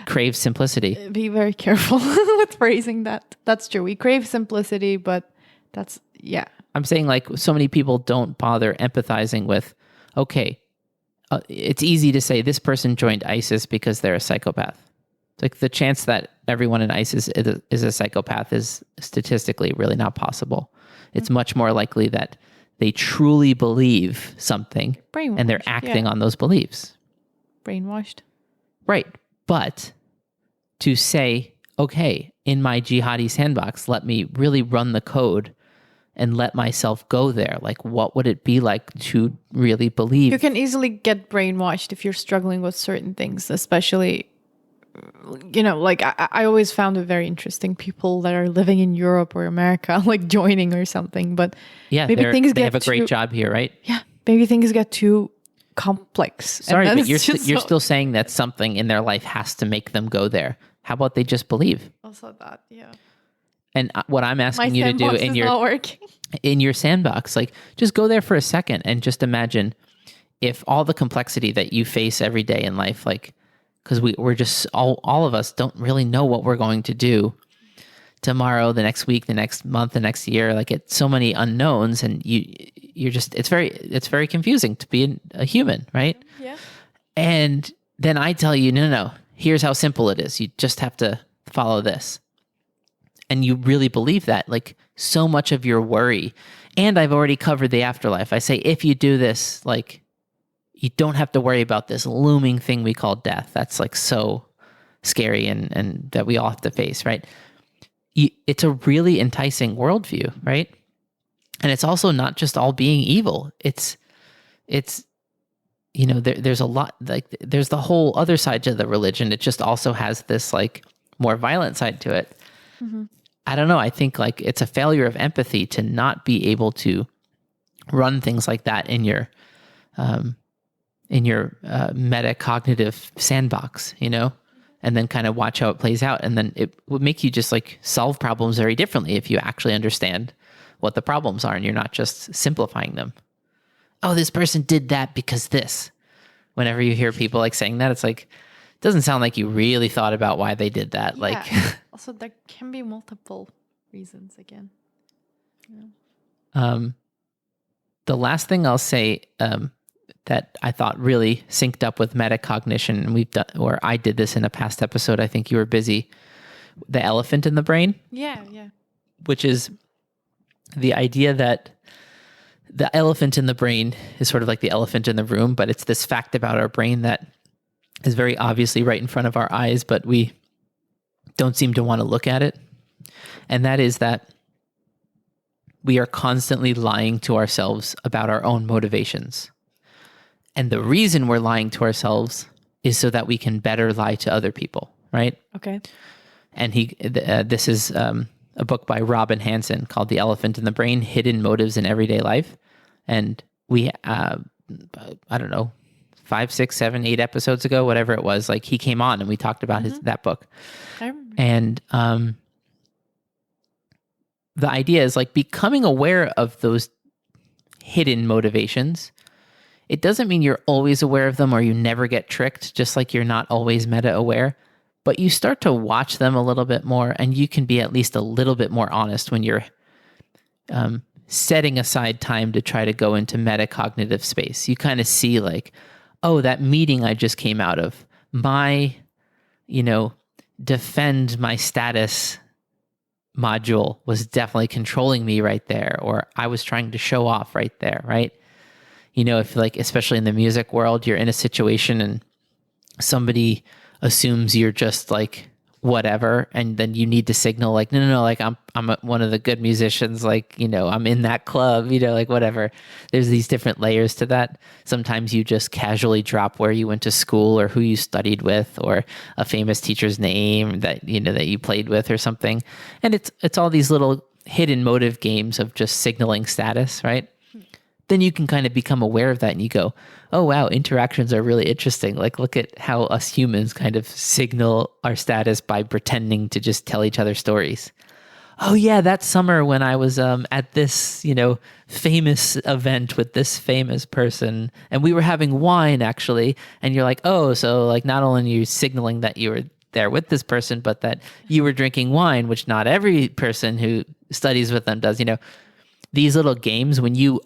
crave simplicity. be very careful with phrasing that. That's true. We crave simplicity, but that's, yeah. I'm saying like so many people don't bother empathizing with, okay, it's easy to say this person joined ISIS because they're a psychopath. Like the chance that everyone in ISIS is a psychopath is statistically really not possible. It's much more likely that they truly believe something and they're acting on those beliefs. Brainwashed. Right. But to say, okay, in my jihadi sandbox, let me really run the code and let myself go there. Like, what would it be like to really believe? You can easily get brainwashed if you're struggling with certain things, especially, you know, like I always found it very interesting, people that are living in Europe or America, like joining or something. But yeah, maybe they have a great job here, right? Yeah, maybe things get too complex. Sorry, but you're still saying that something in their life has to make them go there. How about they just believe? Also that, yeah. And what I'm asking you to do in your sandbox, like just go there for a second and just imagine if all the complexity that you face every day in life, like, because we're just all of us don't really know what we're going to do tomorrow, the next week, the next month, the next year. Like it's so many unknowns, and you're just it's very confusing to be a human, right? Yeah. And then I tell you, no, here's how simple it is. You just have to follow this. And you really believe that, like so much of your worry. And I've already covered the afterlife. I say, if you do this, like you don't have to worry about this looming thing we call death. That's like so scary and that we all have to face, right? It's a really enticing worldview, right? And it's also not just all being evil. It's you know, there's a lot, like there's the whole other side to the religion. It just also has this like more violent side to it. Mm-hmm. I don't know. I think like it's a failure of empathy to not be able to run things like that in your metacognitive sandbox, you know, and then kind of watch how it plays out. And then it would make you just like solve problems very differently if you actually understand what the problems are and you're not just simplifying them. Oh, this person did that because this. Whenever you hear people like saying that, it's like, it doesn't sound like you really thought about why they did that. Yeah. Like, also there can be multiple reasons again. Yeah. The last thing I'll say that I thought really synced up with metacognition, and we've done, or I did this in a past episode. I think you were busy. The elephant in the brain. Yeah. Which is the idea that the elephant in the brain is sort of like the elephant in the room, but it's this fact about our brain that is very obviously right in front of our eyes, but we don't seem to want to look at it. And that is that we are constantly lying to ourselves about our own motivations. And the reason we're lying to ourselves is so that we can better lie to other people, right? Okay. And this is a book by Robin Hanson called The Elephant in the Brain, Hidden Motives in Everyday Life. And we, I don't know, 5, 6, 7, 8 episodes ago, whatever it was, like he came on and we talked about that book. I remember. And the idea is like becoming aware of those hidden motivations. It doesn't mean you're always aware of them or you never get tricked, just like you're not always meta aware, but you start to watch them a little bit more and you can be at least a little bit more honest when you're setting aside time to try to go into metacognitive space. You kind of see like, oh, that meeting I just came out of, my, defend my status module was definitely controlling me right there, or I was trying to show off right there, right? If like, especially in the music world, you're in a situation and somebody assumes you're just like whatever, and then you need to signal like, no, like I'm one of the good musicians, like, I'm in that club, like whatever. There's these different layers to that. Sometimes you just casually drop where you went to school or who you studied with or a famous teacher's name that, that you played with or something. And it's all these little hidden motive games of just signaling status, right? Then you can kind of become aware of that and you go, oh, wow, interactions are really interesting. Like, look at how us humans kind of signal our status by pretending to just tell each other stories. oh yeah, that summer when I was at this, famous event with this famous person and we were having wine actually. And you're like, oh, so like not only are you signaling that you were there with this person, but that you were drinking wine, which not every person who studies with them does. These little games, when you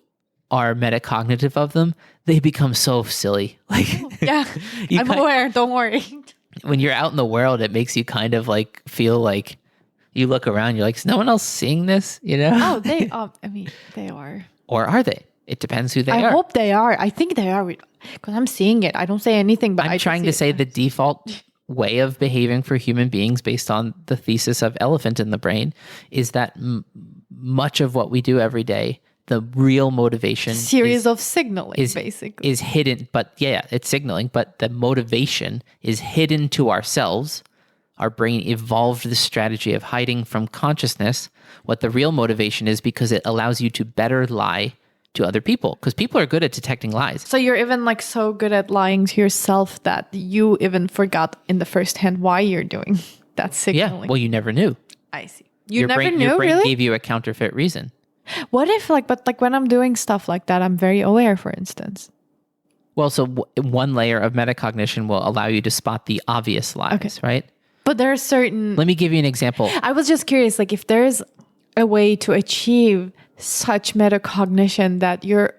are metacognitive of them, they become so silly. Like, Yeah, I'm aware. Don't worry. When you're out in the world, it makes you kind of like feel like you look around, you're like, is no one else seeing this? Oh, they they are. Or are they? It depends who they I are. hope they are. I think they are because I'm seeing it. I don't say anything, but I'm trying to say the default way of behaving for human beings based on the thesis of elephant in the brain is that much of what we do every day, the real motivation series of signaling basically is hidden, but it's signaling, but the motivation is hidden to ourselves. Our brain evolved this strategy of hiding from consciousness what the real motivation is because it allows you to better lie to other people because people are good at detecting lies. So you're even like so good at lying to yourself that you even forgot in the first hand why you're doing that signaling. Yeah, well, you never knew. I see. Your brain gave you a counterfeit reason. What if but when I'm doing stuff like that, I'm very aware, for instance. Well, so one layer of metacognition will allow you to spot the obvious lies, right? But there are certain... Let me give you an example. I was just curious, like if there's a way to achieve such metacognition that you're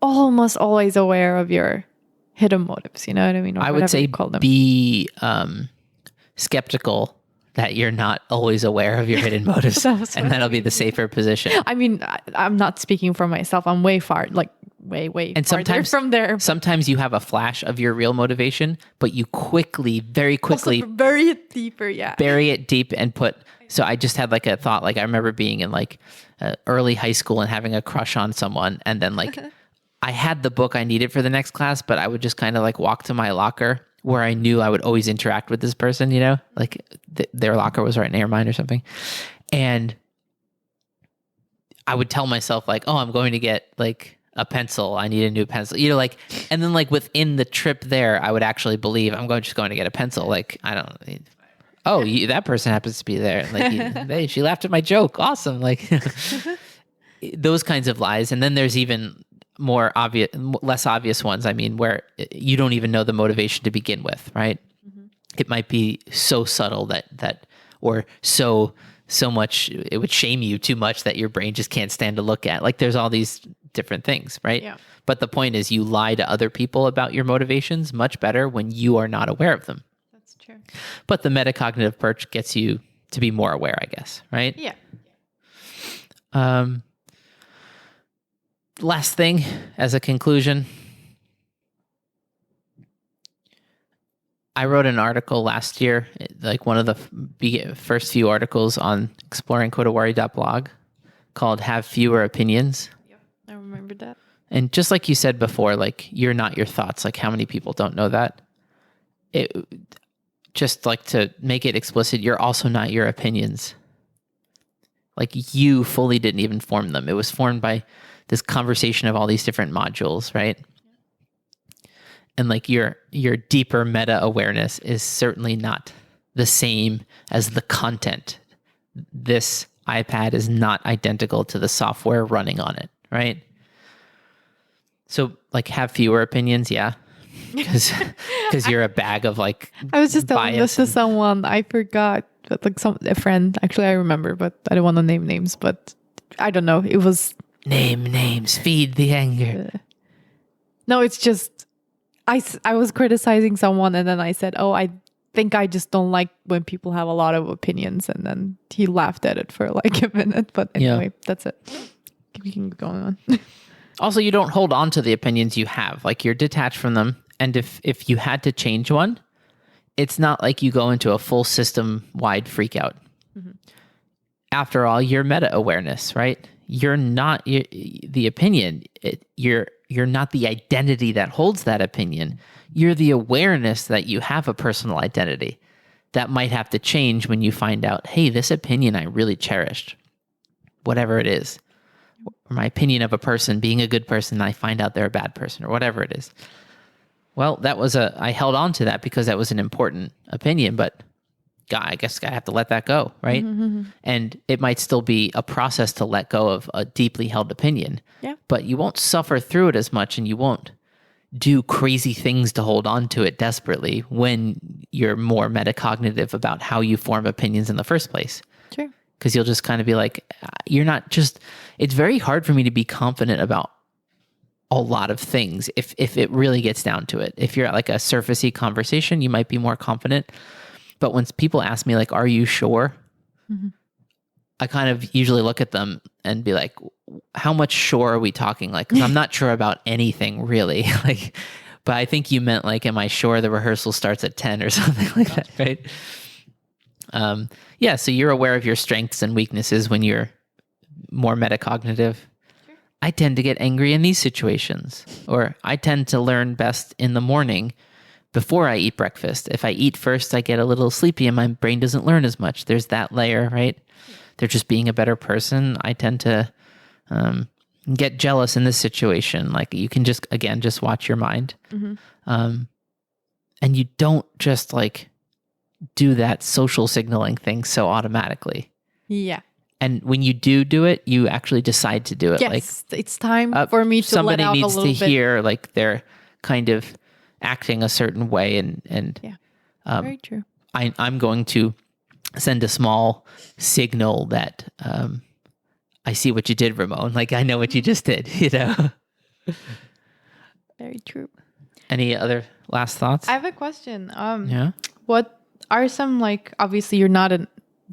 almost always aware of your hidden motives, you know what I mean? Or I would say be skeptical that you're not always aware of your hidden motives. And that'll be the safer position. I mean, I'm not speaking for myself. I'm way far, like way and sometimes from there. Sometimes you have a flash of your real motivation, but you very quickly also bury it deeper. Yeah. Bury it deep and so I just had like a thought, like I remember being in like early high school and having a crush on someone. And then like I had the book I needed for the next class, but I would just kind of like walk to my locker where I knew I would always interact with this person, like their locker was right near mine or something. And I would tell myself like, oh, I'm going to get like a pencil. I need a new pencil, like, and then like within the trip there, I would actually believe I'm just going to get a pencil. Like, I don't that person happens to be there. Like, hey, she laughed at my joke. Awesome. Like those kinds of lies. And then there's even less obvious ones. I mean, where you don't even know the motivation to begin with, right? Mm-hmm. It might be so subtle that or so much, it would shame you too much that your brain just can't stand to look at. Like there's all these different things, right? Yeah. But the point is you lie to other people about your motivations much better when you are not aware of them. That's true. But the metacognitive perch gets you to be more aware, I guess, right? Yeah. Last thing as a conclusion, I wrote an article last year, like one of the first few articles on exploringkodawari.blog called Have Fewer Opinions. Yep, I remember that. And just like you said before, like you're not your thoughts. Like how many people don't know that? Just like to make it explicit, you're also not your opinions. Like you fully didn't even form them. It was formed by this conversation of all these different modules, right? And like your deeper meta awareness is certainly not the same as the content. This iPad is not identical to the software running on it, right? So like have fewer opinions, yeah. Because you're a bag of like I was just telling this to someone, I forgot, but like a friend, actually I remember, but I don't want to name names, but I don't know. It was name names, feed the anger. No, it's just I was criticizing someone and then I said, oh, I think I just don't like when people have a lot of opinions, and then he laughed at it for like a minute. But anyway, that's it. We can go on. Also, you don't hold on to the opinions you have. Like you're detached from them. And if you had to change one, it's not like you go into a full system-wide freak out. Mm-hmm. After all, you're meta-awareness, right? You're not the opinion. You're not the identity that holds that opinion. You're the awareness that you have a personal identity that might have to change when you find out, hey, this opinion I really cherished, whatever it is. Or my opinion of a person being a good person, I find out they're a bad person, or whatever it is. Well, I held on to that because that was an important opinion, but God, I guess I have to let that go, right? And it might still be a process to let go of a deeply held opinion, but you won't suffer through it as much, and you won't do crazy things to hold on to it desperately when you're more metacognitive about how you form opinions in the first place. Sure. Because you'll just kind of be like, it's very hard for me to be confident about a lot of things if it really gets down to it. If you're at like a surfacey conversation, you might be more confident. But when people ask me like, are you sure? I kind of usually look at them and be like, how much sure are we talking? Like, 'cause I'm not sure about anything really. Like, but I think you meant like, am I sure the rehearsal starts at 10 or something like that, right? So you're aware of your strengths and weaknesses when you're more metacognitive. Sure. I tend to get angry in these situations, or I tend to learn best in the morning before I eat breakfast. If I eat first, I get a little sleepy and my brain doesn't learn as much. There's that layer, right? They're just being a better person. I tend to get jealous in this situation. Like you can just watch your mind. And you don't just like do that social signaling thing so automatically. Yeah. And when you do it, you actually decide to do it. Yes, like, it's time for me to let out a little bit. Somebody needs to hear like they're kind of acting a certain way, and very true. I'm going to send a small signal that I see what you did, Ramon. Like I know what you just did, you know. Very true. Any other last thoughts? I have a question. What are some, like, obviously you're not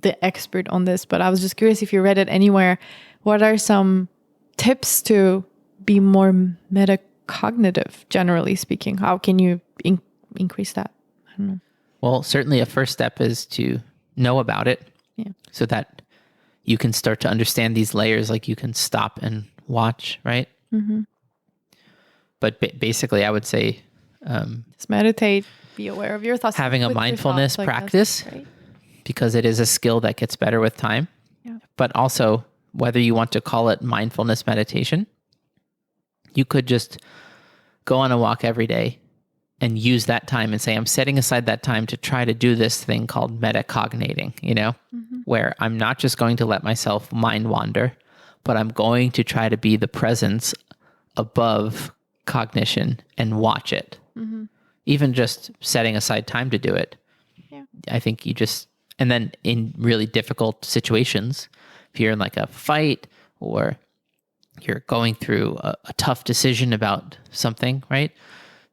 the expert on this, but I was just curious if you read it anywhere. What are some tips to be more metacognitive, generally speaking? How can you increase that? I don't know. Well, certainly a first step is to know about it, so that you can start to understand these layers. Like you can stop and watch, right? But basically, I would say just meditate, be aware of your thoughts. Having a mindfulness practice, right? Because it is a skill that gets better with time. Yeah. But also, whether you want to call it mindfulness meditation, you could just go on a walk every day and use that time and say, I'm setting aside that time to try to do this thing called metacognating, you know, where I'm not just going to let myself mind wander, but I'm going to try to be the presence above cognition and watch it. Even just setting aside time to do it. Yeah. I think and then in really difficult situations, if you're in like a fight or you're going through a tough decision about something, right?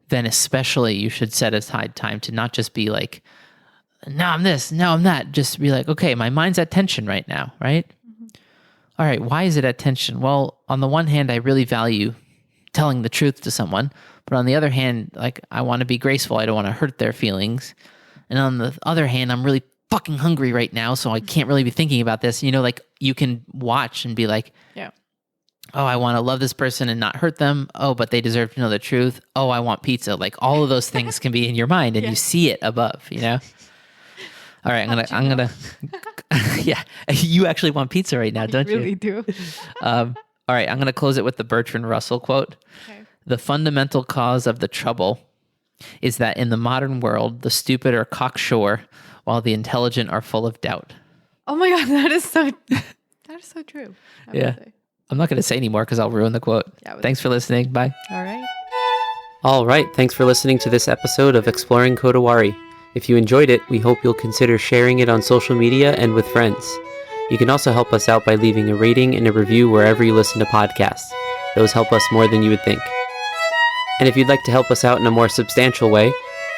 Then especially you should set aside time to not just be like, no, I'm this, no, I'm that. Just be like, okay, my mind's at tension right now, right? All right, why is it at tension? Well, on the one hand, I really value telling the truth to someone, but on the other hand, like I want to be graceful. I don't want to hurt their feelings. And on the other hand, I'm really fucking hungry right now, so I can't really be thinking about this. You know, like you can watch and be like, oh, I want to love this person and not hurt them. Oh, but they deserve to know the truth. Oh, I want pizza. Like all of those things can be in your mind and you see it above, you know? All right, I'm gonna yeah, you actually want pizza right now, don't you? I really do. All right, I'm gonna close it with the Bertrand Russell quote. Okay. The fundamental cause of the trouble is that in the modern world, the stupid are cocksure while the intelligent are full of doubt. Oh my God, that is so true. Yeah. I'm not going to say anymore because I'll ruin the quote. Thanks for listening. Bye. All right. Thanks for listening to this episode of Exploring Kodawari. If you enjoyed it, we hope you'll consider sharing it on social media and with friends. You can also help us out by leaving a rating and a review wherever you listen to podcasts. Those help us more than you would think. And if you'd like to help us out in a more substantial way,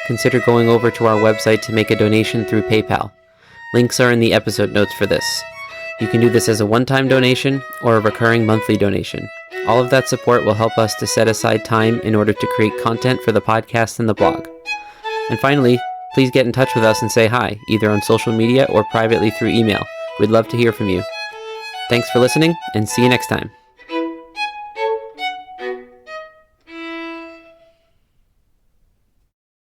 consider going over to our website to make a donation through PayPal. Links are in the episode notes for this. You can do this as a one-time donation or a recurring monthly donation. All of that support will help us to set aside time in order to create content for the podcast and the blog. And finally, please get in touch with us and say hi, either on social media or privately through email. We'd love to hear from you. Thanks for listening, and see you next time.